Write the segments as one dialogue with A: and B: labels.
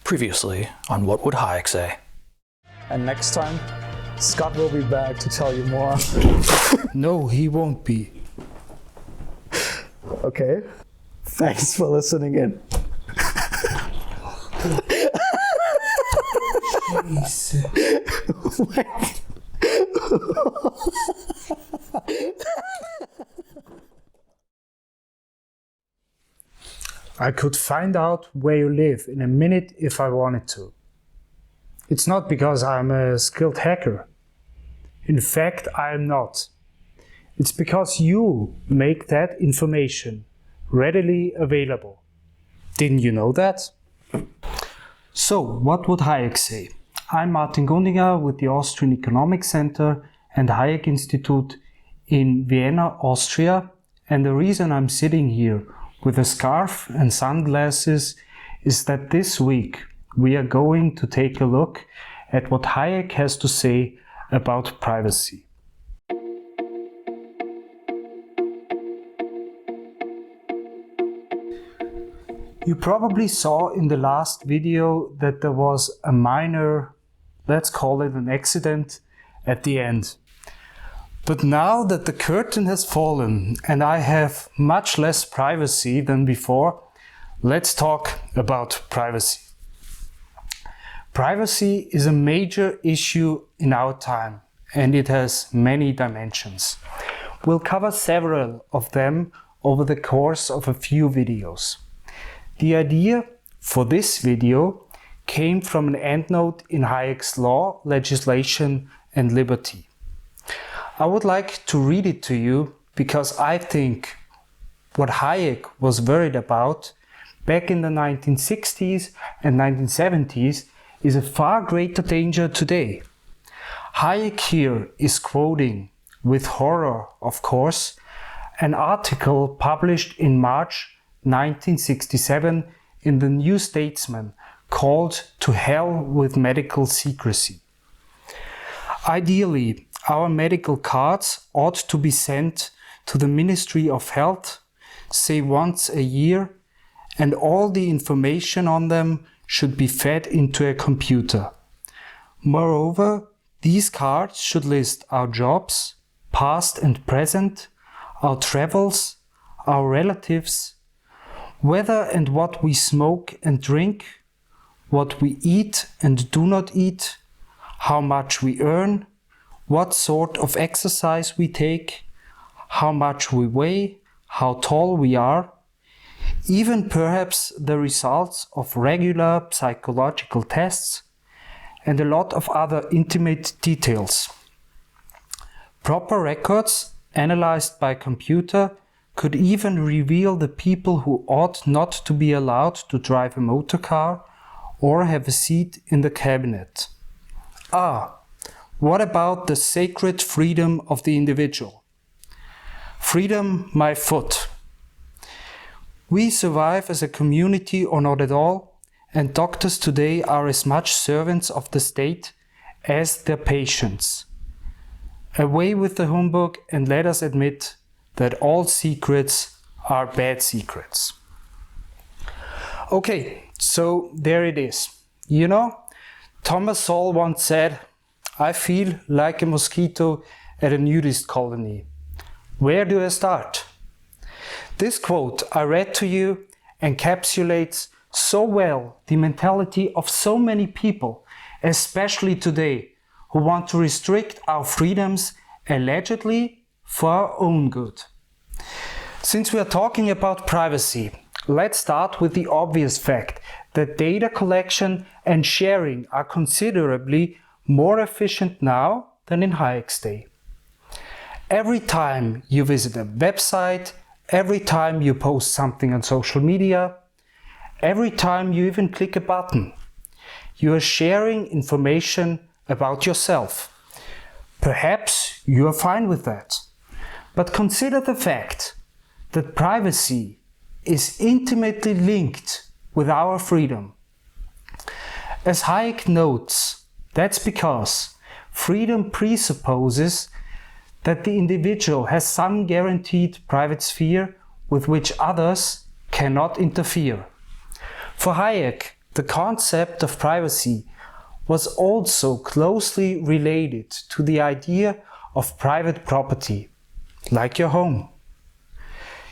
A: Previously on What Would Hayek Say?
B: And next time, Scott will be back to tell you more.
C: No, he won't be.
B: Okay. Thanks for listening in.
C: I could find out where you live in a minute if I wanted to. It's not because I'm a skilled hacker. In fact, I am not. It's because you make that information readily available. Didn't you know that? So, what would Hayek say? I'm Martin Gundinger with the Austrian Economic Center and Hayek Institute in Vienna, Austria, and the reason I'm sitting here with a scarf and sunglasses is that this week we are going to take a look at what Hayek has to say about privacy. You probably saw in the last video that there was a minor, let's call it an accident, at the end. But now that the curtain has fallen and I have much less privacy than before, let's talk about privacy. Privacy is a major issue in our time and it has many dimensions. We'll cover several of them over the course of a few videos. The idea for this video came from an endnote in Hayek's Law, Legislation and Liberty. I would like to read it to you because I think what Hayek was worried about back in the 1960s and 1970s is a far greater danger today. Hayek here is quoting, with horror of course, an article published in March 1967 in the New Statesman called "To Hell with Medical Secrecy." Ideally, our medical cards ought to be sent to the Ministry of Health, say once a year, and all the information on them should be fed into a computer. Moreover, these cards should list our jobs, past and present, our travels, our relatives, whether and what we smoke and drink, what we eat and do not eat, how much we earn, what sort of exercise we take, how much we weigh, how tall we are, even perhaps the results of regular psychological tests, and a lot of other intimate details. Proper records, analyzed by computer, could even reveal the people who ought not to be allowed to drive a motor car or have a seat in the cabinet. What about the sacred freedom of the individual? Freedom, my foot. We survive as a community or not at all, and doctors today are as much servants of the state as their patients. Away with the humbug and let us admit that all secrets are bad secrets. Okay, so there it is. You know, Thomas Sowell once said, "I feel like a mosquito at a nudist colony. Where do I start?" This quote I read to you encapsulates so well the mentality of so many people, especially today, who want to restrict our freedoms allegedly for our own good. Since we are talking about privacy, let's start with the obvious fact that data collection and sharing are considerably more efficient now than in Hayek's day. Every time you visit a website, every time you post something on social media, every time you even click a button, you are sharing information about yourself. Perhaps you are fine with that. But consider the fact that privacy is intimately linked with our freedom. As Hayek notes, that's because freedom presupposes that the individual has some guaranteed private sphere with which others cannot interfere. For Hayek, the concept of privacy was also closely related to the idea of private property, like your home.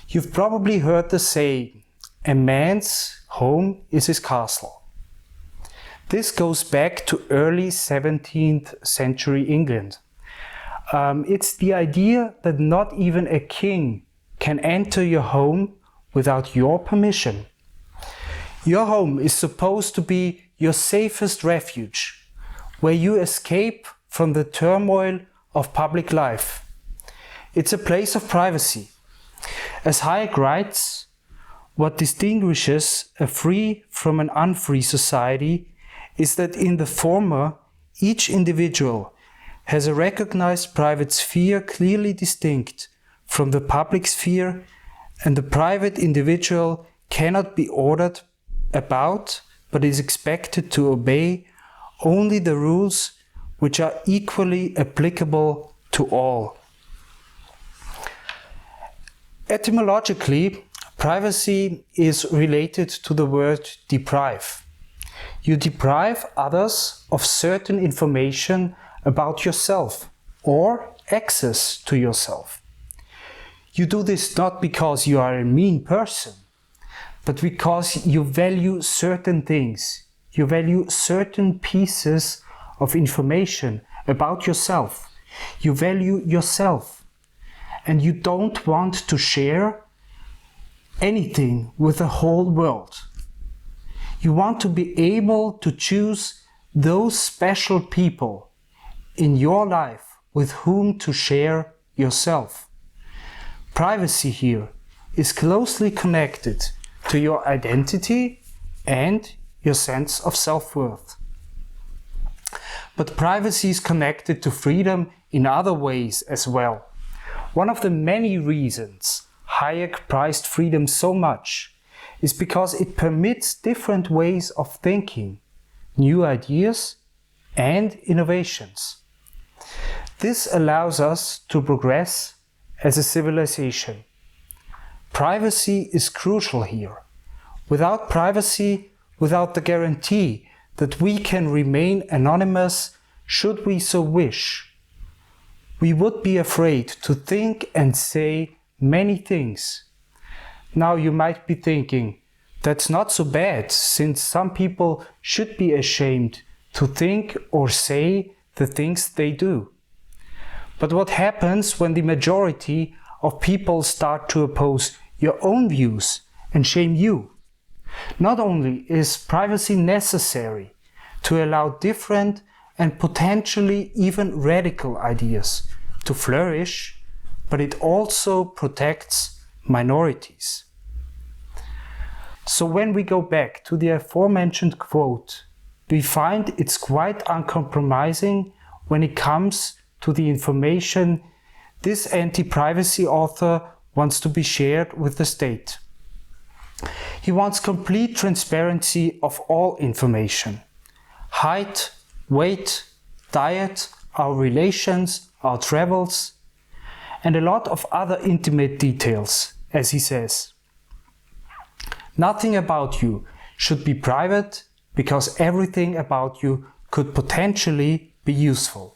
C: You've probably heard the saying, a man's home is his castle. This goes back to early 17th century England. It's the idea that not even a king can enter your home without your permission. Your home is supposed to be your safest refuge, where you escape from the turmoil of public life. It's a place of privacy. As Hayek writes, what distinguishes a free from an unfree society is that in the former, each individual has a recognized private sphere clearly distinct from the public sphere, and the private individual cannot be ordered about, but is expected to obey only the rules which are equally applicable to all. Etymologically, privacy is related to the word deprive. You deprive others of certain information about yourself or access to yourself. You do this not because you are a mean person, but because you value certain things. You value certain pieces of information about yourself. You value yourself, and you don't want to share anything with the whole world. You want to be able to choose those special people in your life with whom to share yourself. Privacy here is closely connected to your identity and your sense of self-worth. But privacy is connected to freedom in other ways as well. One of the many reasons Hayek prized freedom so much is because it permits different ways of thinking, new ideas and innovations. This allows us to progress as a civilization. Privacy is crucial here. Without privacy, without the guarantee that we can remain anonymous should we so wish, we would be afraid to think and say many things. Now you might be thinking, that's not so bad, since some people should be ashamed to think or say the things they do. But what happens when the majority of people start to oppose your own views and shame you? Not only is privacy necessary to allow different and potentially even radical ideas to flourish, but it also protects minorities. So when we go back to the aforementioned quote, we find it's quite uncompromising when it comes to the information this anti-privacy author wants to be shared with the state. He wants complete transparency of all information. Height, weight, diet, our relations, our travels, and a lot of other intimate details, as he says. Nothing about you should be private because everything about you could potentially be useful.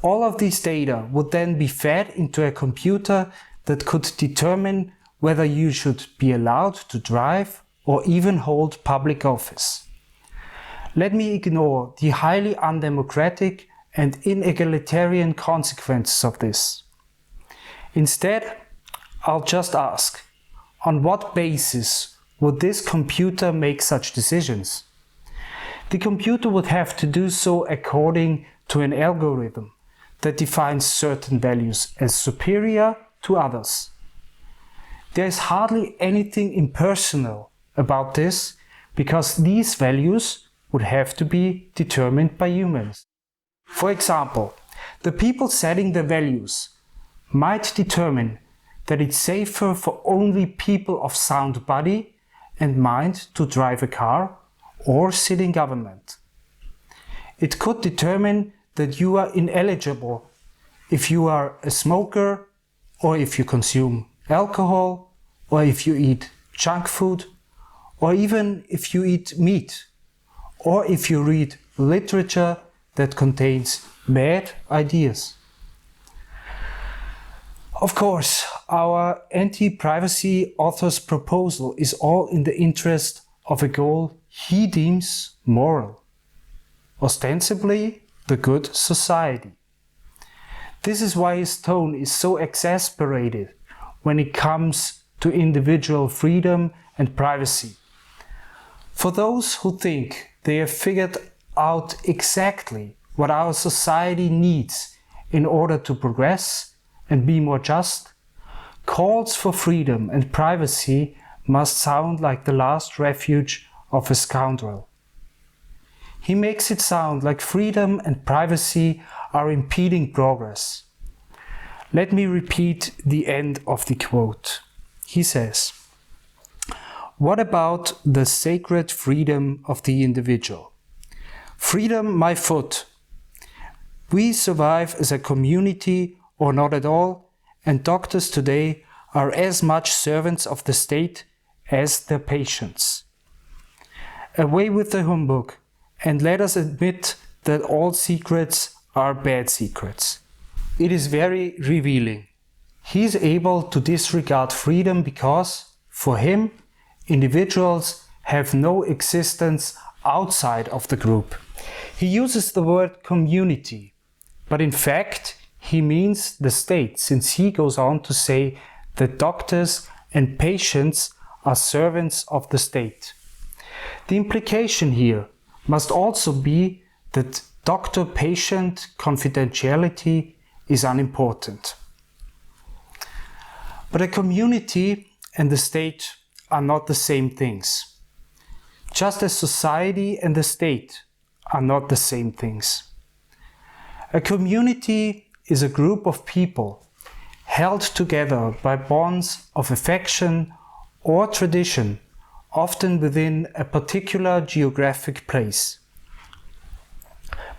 C: All of these data would then be fed into a computer that could determine whether you should be allowed to drive or even hold public office. Let me ignore the highly undemocratic and inegalitarian consequences of this. Instead, I'll just ask, on what basis would this computer make such decisions? The computer would have to do so according to an algorithm that defines certain values as superior to others. There is hardly anything impersonal about this because these values would have to be determined by humans. For example, the people setting the values might determine that it's safer for only people of sound body and mind to drive a car or sit in government. It could determine that you are ineligible if you are a smoker, or if you consume alcohol, or if you eat junk food, or even if you eat meat, or if you read literature that contains bad ideas. Of course, our anti-privacy author's proposal is all in the interest of a goal he deems moral, ostensibly the good society. This is why his tone is so exasperated when it comes to individual freedom and privacy. For those who think they have figured out exactly what our society needs in order to progress and be more just, calls for freedom and privacy must sound like the last refuge of a scoundrel. He makes it sound like freedom and privacy are impeding progress. Let me repeat the end of the quote. He says, "What about the sacred freedom of the individual? Freedom, my foot. We survive as a community or not at all, and doctors today are as much servants of the state as their patients. Away with the humbug, and let us admit that all secrets are bad secrets." It is very revealing. He is able to disregard freedom because, for him, individuals have no existence outside of the group. He uses the word community, but in fact, he means the state, since he goes on to say that doctors and patients are servants of the state. The implication here must also be that doctor-patient confidentiality is unimportant. But a community and the state are not the same things, just as society and the state are not the same things. A community is a group of people held together by bonds of affection or tradition, often within a particular geographic place.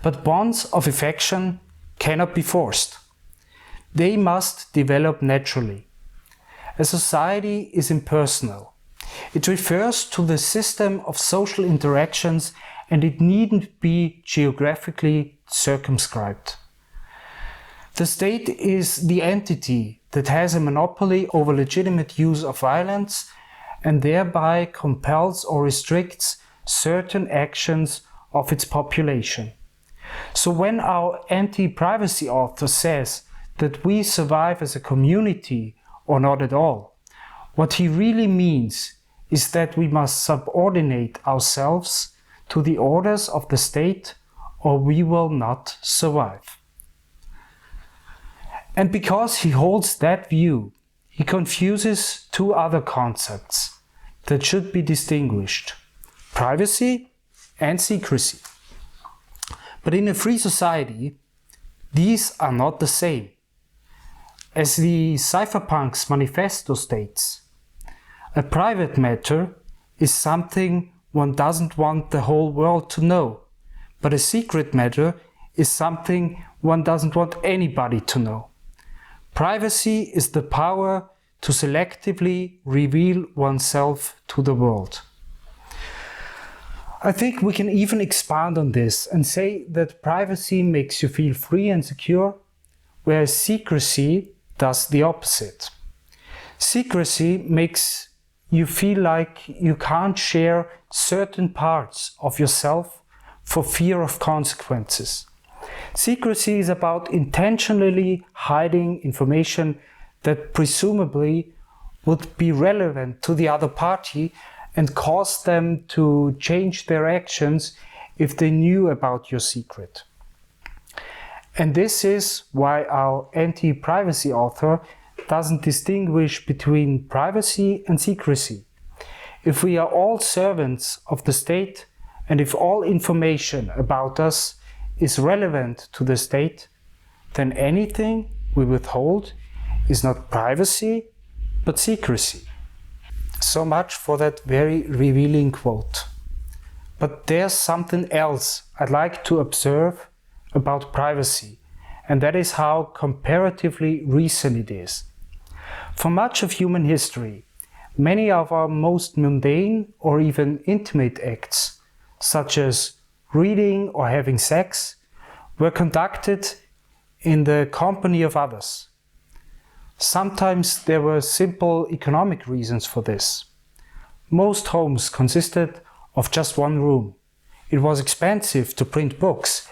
C: But bonds of affection cannot be forced. They must develop naturally. A society is impersonal. It refers to the system of social interactions, and it needn't be geographically circumscribed. The state is the entity that has a monopoly over legitimate use of violence and thereby compels or restricts certain actions of its population. So when our anti-privacy author says that we survive as a community or not at all, what he really means is that we must subordinate ourselves to the orders of the state or we will not survive. And because he holds that view, he confuses two other concepts that should be distinguished: privacy and secrecy. But in a free society, these are not the same. As the cypherpunk's manifesto states, a private matter is something one doesn't want the whole world to know, but a secret matter is something one doesn't want anybody to know. Privacy is the power to selectively reveal oneself to the world. I think we can even expand on this and say that privacy makes you feel free and secure, whereas secrecy does the opposite. Secrecy makes you feel like you can't share certain parts of yourself for fear of consequences. Secrecy is about intentionally hiding information that presumably would be relevant to the other party and cause them to change their actions if they knew about your secret. And this is why our anti-privacy author doesn't distinguish between privacy and secrecy. If we are all servants of the state, and if all information about us is relevant to the state, then anything we withhold is not privacy, but secrecy. So much for that very revealing quote. But there's something else I'd like to observe about privacy, and that is how comparatively recent it is. For much of human history, Many of our most mundane or even intimate acts, such as reading or having sex, were conducted in the company of others. Sometimes there were simple economic reasons for this. Most homes consisted of just one room. It was expensive to print books,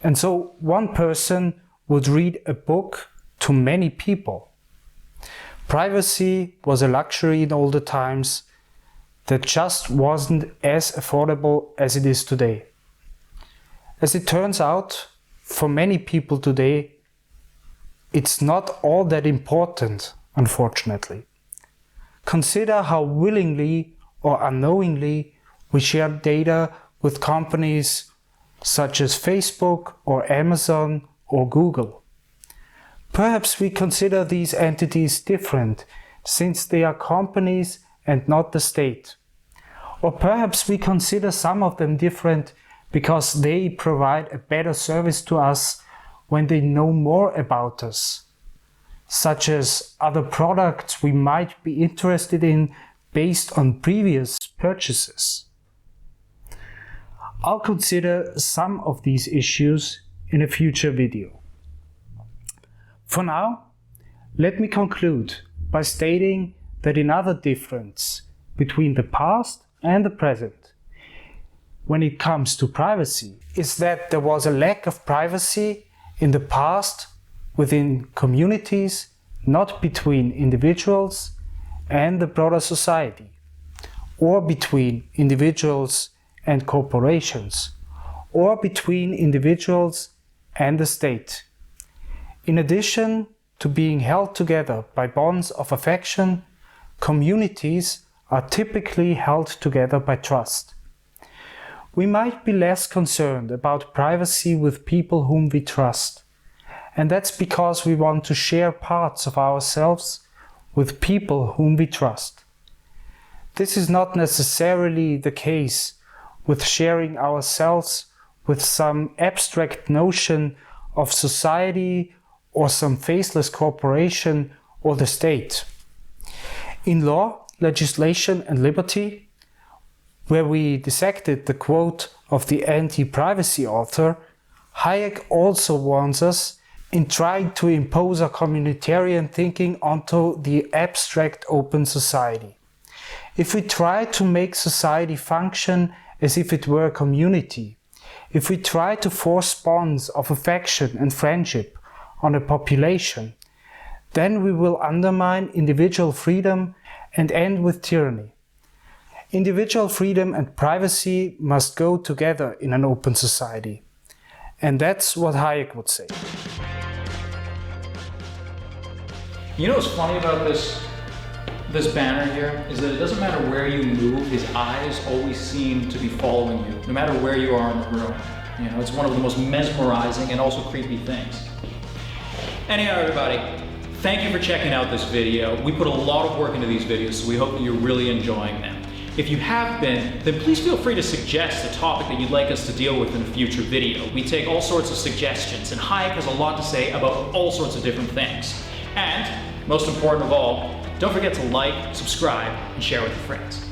C: and so one person would read a book to many people. Privacy was a luxury in older times that just wasn't as affordable as it is today. As it turns out, for many people today, it's not all that important, unfortunately. Consider how willingly or unknowingly we share data with companies such as Facebook or Amazon or Google. Perhaps we consider these entities different since they are companies and not the state. Or perhaps we consider some of them different because they provide a better service to us when they know more about us, such as other products we might be interested in based on previous purchases. I'll consider some of these issues in a future video. For now, let me conclude by stating that another difference between the past and the present when it comes to privacy is that there was a lack of privacy in the past within communities, not between individuals and the broader society, or between individuals and corporations, or between individuals and the state. In addition to being held together by bonds of affection, communities are typically held together by trust. We might be less concerned about privacy with people whom we trust, and that's because we want to share parts of ourselves with people whom we trust. This is not necessarily the case with sharing ourselves with some abstract notion of society or some faceless corporation or the state. In law, legislation and liberty, where we dissected the quote of the anti-privacy author, Hayek also warns us in trying to impose a communitarian thinking onto the abstract open society. If we try to make society function as if it were a community, if we try to force bonds of affection and friendship on a population, then we will undermine individual freedom and end with tyranny. Individual freedom and privacy must go together in an open society. And that's what Hayek would say.
D: You know what's funny about this banner here is that it doesn't matter where you move, his eyes always seem to be following you, no matter where you are in the room. You know, it's one of the most mesmerizing and also creepy things. Anyhow, everybody, thank you for checking out this video. We put a lot of work into these videos, so we hope that you're really enjoying them. If you have been, then please feel free to suggest a topic that you'd like us to deal with in a future video. We take all sorts of suggestions, and Hayek has a lot to say about all sorts of different things. And, most important of all, don't forget to like, subscribe, and share with your friends.